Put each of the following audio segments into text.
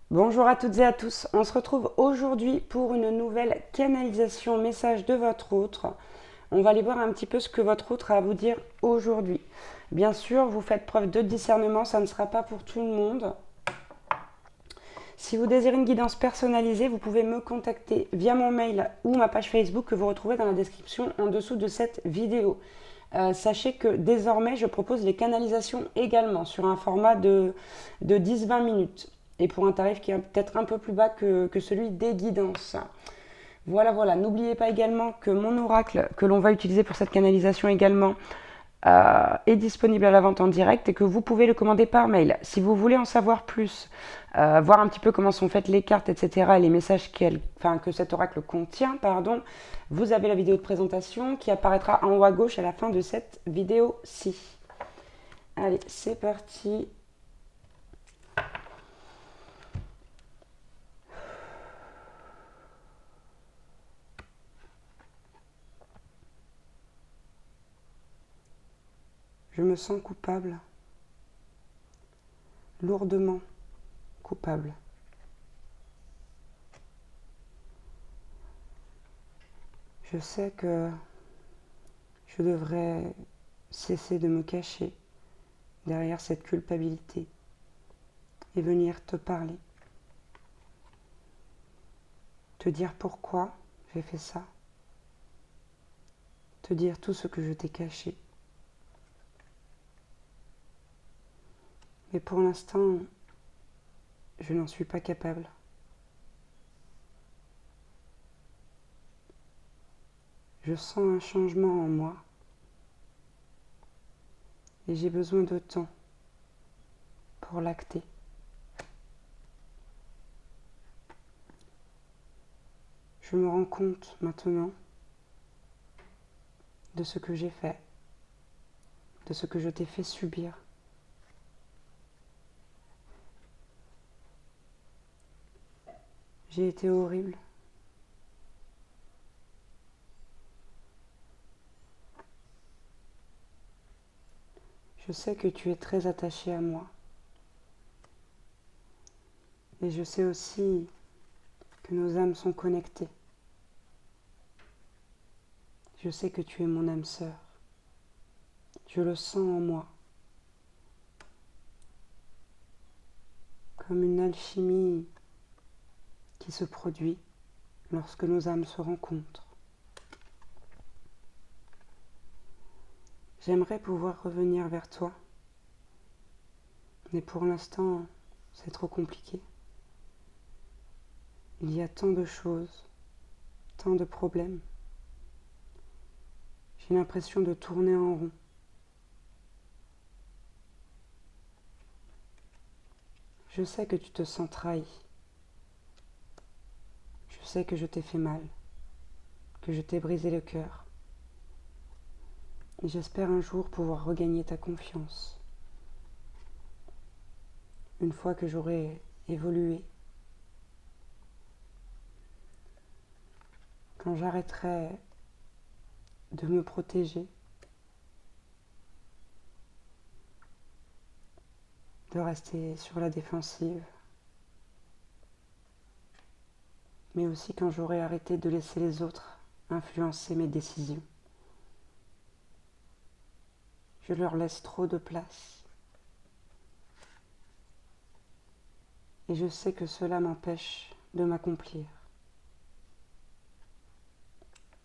Bonjour à toutes et à tous, on se retrouve aujourd'hui pour une nouvelle canalisation message de votre outre. On va aller voir un petit peu ce que votre outre a à vous dire aujourd'hui. Bien sûr, vous faites preuve de discernement, ça ne sera pas pour tout le monde. Si vous désirez une guidance personnalisée, vous pouvez me contacter via mon mail ou ma page Facebook que vous retrouvez dans la description en dessous de cette vidéo. Sachez que désormais, je propose les canalisations également sur un format de 10-20 minutes et pour un tarif qui est peut-être un peu plus bas que celui des guidances. Voilà, voilà. N'oubliez pas également que mon oracle que l'on va utiliser pour cette canalisation également est disponible à la vente en direct et que vous pouvez le commander par mail. Si vous voulez en savoir plus, voir un petit peu comment sont faites les cartes, etc., et les messages que cet oracle contient, pardon, vous avez la vidéo de présentation qui apparaîtra en haut à gauche à la fin de cette vidéo-ci. Allez, c'est parti. Je me sens coupable, lourdement coupable. Je sais que je devrais cesser de me cacher derrière cette culpabilité et venir te parler, te dire pourquoi j'ai fait ça, te dire tout ce que je t'ai caché. Mais pour l'instant, je n'en suis pas capable. Je sens un changement en moi et j'ai besoin de temps pour l'acter. Je me rends compte maintenant de ce que j'ai fait, de ce que je t'ai fait subir. J'ai été horrible. Je sais que tu es très attaché à moi. Et je sais aussi que nos âmes sont connectées. Je sais que tu es mon âme sœur. Je le sens en moi. Comme une alchimie qui se produit lorsque nos âmes se rencontrent. J'aimerais pouvoir revenir vers toi, mais pour l'instant, c'est trop compliqué. Il y a tant de choses, tant de problèmes. J'ai l'impression de tourner en rond. Je sais que tu te sens trahi. Je sais que je t'ai fait mal, que je t'ai brisé le cœur. Et j'espère un jour pouvoir regagner ta confiance. Une fois que j'aurai évolué, quand j'arrêterai de me protéger, de rester sur la défensive, mais aussi quand j'aurai arrêté de laisser les autres influencer mes décisions. Je leur laisse trop de place. Et je sais que cela m'empêche de m'accomplir,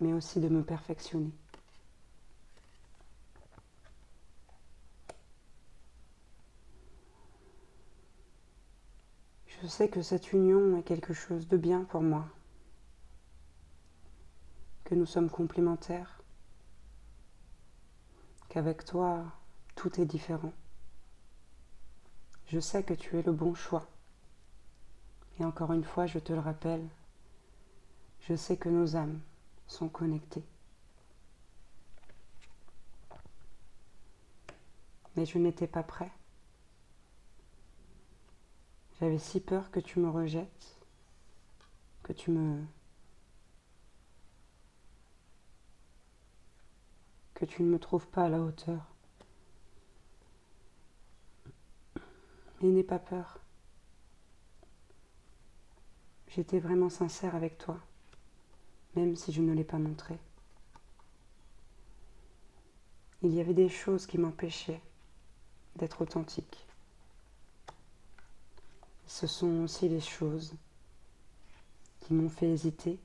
mais aussi de me perfectionner. Je sais que cette union est quelque chose de bien pour moi, que nous sommes complémentaires, qu'avec toi, tout est différent. Je sais que tu es le bon choix. Et encore une fois, je te le rappelle, je sais que nos âmes sont connectées. Mais je n'étais pas prêt. J'avais si peur que tu me rejettes, que tu ne me trouves pas à la hauteur. Mais n'aie pas peur. J'étais vraiment sincère avec toi, même si je ne l'ai pas montré. Il y avait des choses qui m'empêchaient d'être authentique. Ce sont aussi les choses qui m'ont fait hésiter,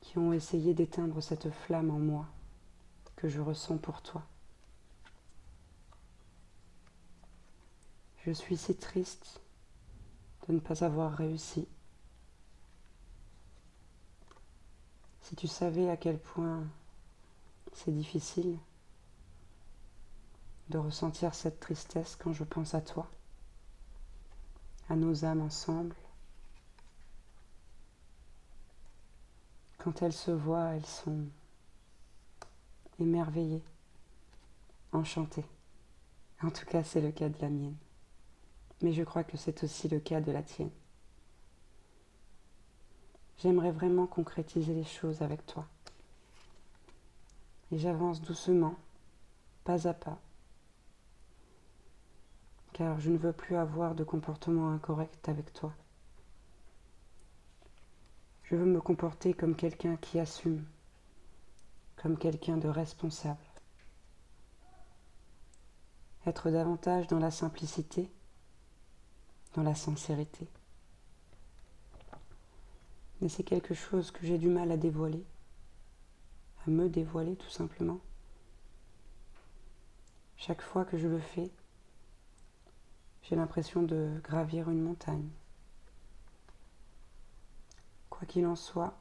qui ont essayé d'éteindre cette flamme en moi que je ressens pour toi. Je suis si triste de ne pas avoir réussi. Si tu savais à quel point c'est difficile de ressentir cette tristesse quand je pense à toi, à nos âmes ensemble. Quand elles se voient, elles sont émerveillées, enchantées. En tout cas, c'est le cas de la mienne. Mais je crois que c'est aussi le cas de la tienne. J'aimerais vraiment concrétiser les choses avec toi. Et j'avance doucement, pas à pas, car je ne veux plus avoir de comportement incorrect avec toi. Je veux me comporter comme quelqu'un qui assume, comme quelqu'un de responsable. Être davantage dans la simplicité, dans la sincérité. Mais c'est quelque chose que j'ai du mal à dévoiler, à me dévoiler tout simplement. Chaque fois que je le fais, j'ai l'impression de gravir une montagne. Quoi qu'il en soit,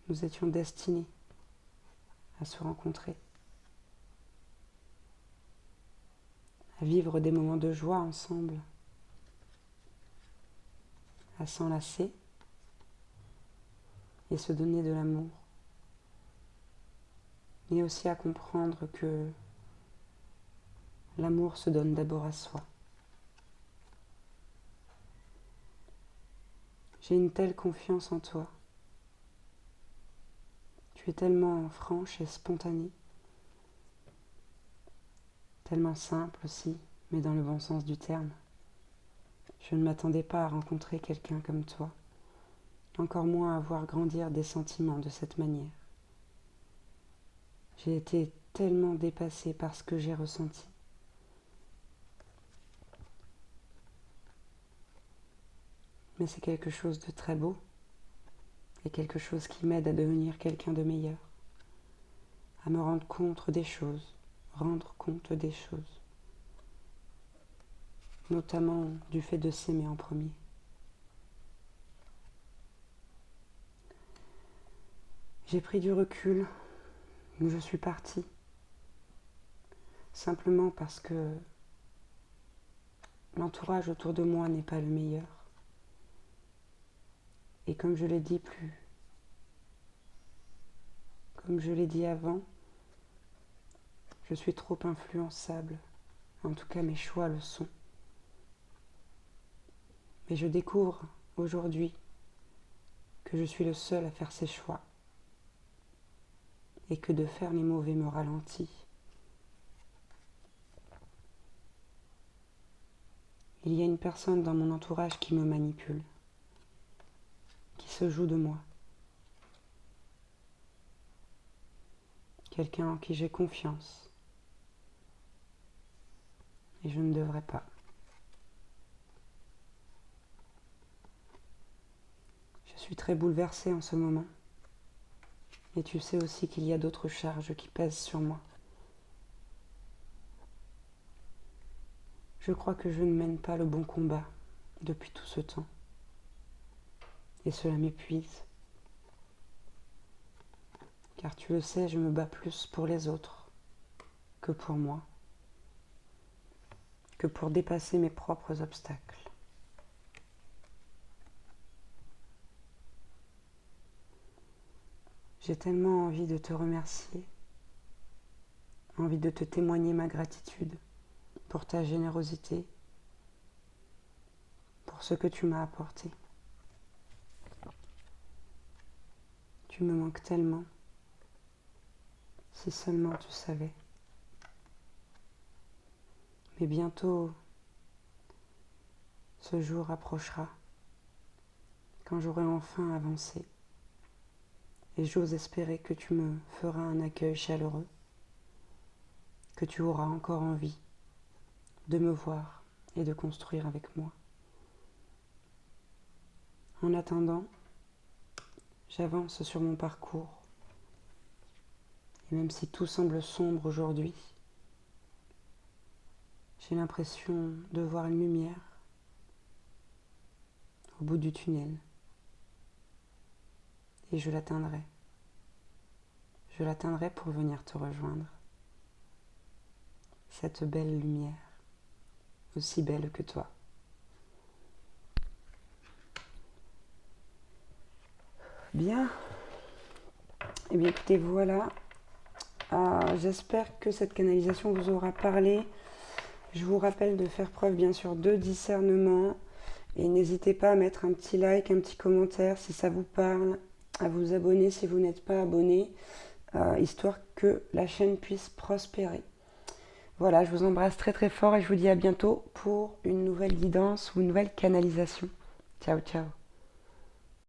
nous étions destinés à se rencontrer, à vivre des moments de joie ensemble, à s'enlacer et se donner de l'amour, mais aussi à comprendre que l'amour se donne d'abord à soi. J'ai une telle confiance en toi. Tu es tellement franche et spontanée, tellement simple aussi, mais dans le bon sens du terme. Je ne m'attendais pas à rencontrer quelqu'un comme toi, encore moins à voir grandir des sentiments de cette manière. J'ai été tellement dépassée par ce que j'ai ressenti. Mais c'est quelque chose de très beau et quelque chose qui m'aide à devenir quelqu'un de meilleur, à me rendre compte des choses, notamment du fait de s'aimer en premier. J'ai pris du recul, je suis partie, simplement parce que l'entourage autour de moi n'est pas le meilleur. Et comme je l'ai dit comme je l'ai dit avant, je suis trop influençable. En tout cas, mes choix le sont. Mais je découvre aujourd'hui que je suis le seul à faire ces choix et que de faire les mauvais me ralentit. Il y a une personne dans mon entourage qui me manipule, qui se joue de moi. Quelqu'un en qui j'ai confiance. Et je ne devrais pas. Je suis très bouleversée en ce moment. Et tu sais aussi qu'il y a d'autres charges qui pèsent sur moi. Je crois que je ne mène pas le bon combat depuis tout ce temps. Et cela m'épuise. Car tu le sais, je me bats plus pour les autres que pour moi, que pour dépasser mes propres obstacles. J'ai tellement envie de te remercier, envie de te témoigner ma gratitude pour ta générosité, pour ce que tu m'as apporté. Tu me manques tellement, si seulement tu savais. Mais bientôt, Ce jour approchera quand j'aurai enfin avancé. Et j'ose espérer que tu me feras un accueil chaleureux, que tu auras encore envie de me voir et de construire avec moi. En attendant, j'avance sur mon parcours. Et même si tout semble sombre aujourd'hui, j'ai l'impression de voir une lumière au bout du tunnel. Et je l'atteindrai. Je l'atteindrai pour venir te rejoindre. Cette belle lumière, aussi belle que toi. Bien. Eh bien écoutez, voilà. J'espère que cette canalisation vous aura parlé. Je vous rappelle de faire preuve bien sûr de discernement. Et n'hésitez pas à mettre un petit like, un petit commentaire si ça vous parle, à vous abonner si vous n'êtes pas abonné, histoire que la chaîne puisse prospérer. Voilà, je vous embrasse très très fort et je vous dis à bientôt pour une nouvelle guidance ou une nouvelle canalisation. Ciao, ciao.